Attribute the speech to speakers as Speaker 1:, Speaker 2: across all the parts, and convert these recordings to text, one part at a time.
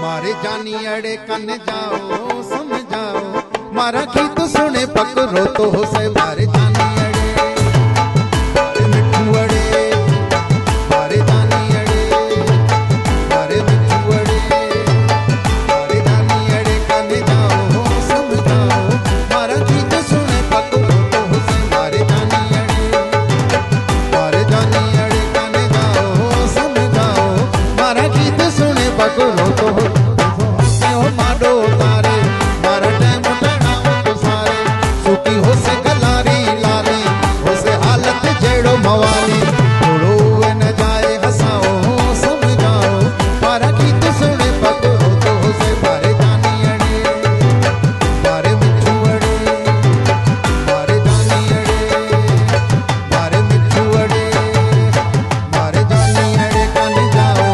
Speaker 1: मारे जानी अड़े कन जाओ समझाओ मारा गीत सुने पकड़ो तो से मारे जानी अड़े मारे मिठू अड़े मारे जानी अड़े मारे मिठू अड़े मारे जानी अड़े कन जाओ समझाओ मारा गीत सुने पकड़ो तो से मारे जानी अड़े मारे जानी अड़े कन जाओ समझाओ मारा गीत सुने पकड़ो तो माडो तारे मारा टाइम लगाओ तो सारे सुखी हो से गलारी लाली हो से हालत जेड़ो मवाली थोड़ो न जाए हसाओ समझाओ मारा गीत सुने पकड़ो तो से मारे जानी अड़े मारे मिठू अड़े मारे जानी अड़े मारे मिठू अड़े मारे जानी अड़े कन जाओ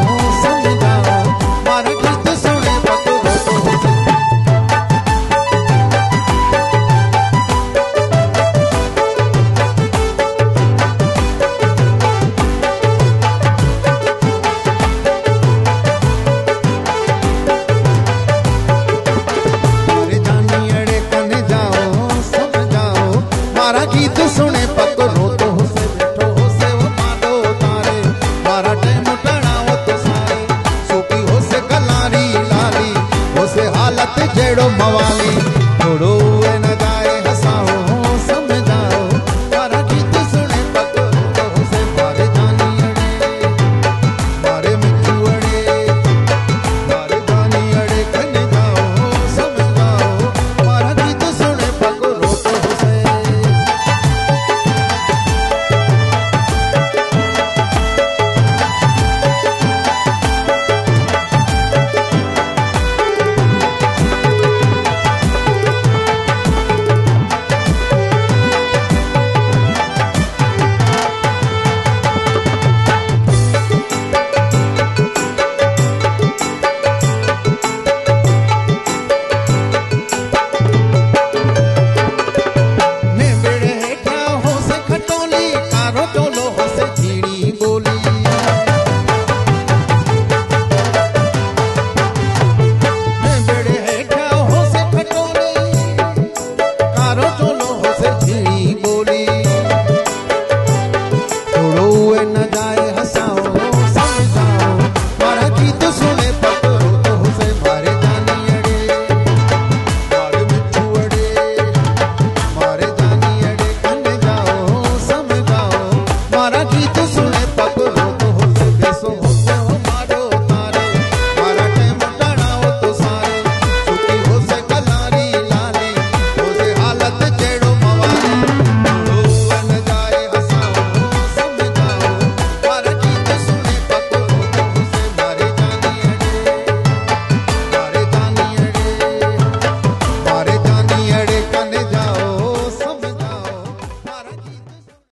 Speaker 1: समझाओ मारा गीत सुने पकड़ो तो से मारे जानी अड़े कन जाओ समझाओ मारा गीत सुने पकड़ो तो से बैठो हो से वो माडो तारे मारा टाइम टणाओ तो सारे सुखी हो से गलारी लाली हो से हालत जेड़ो मवाली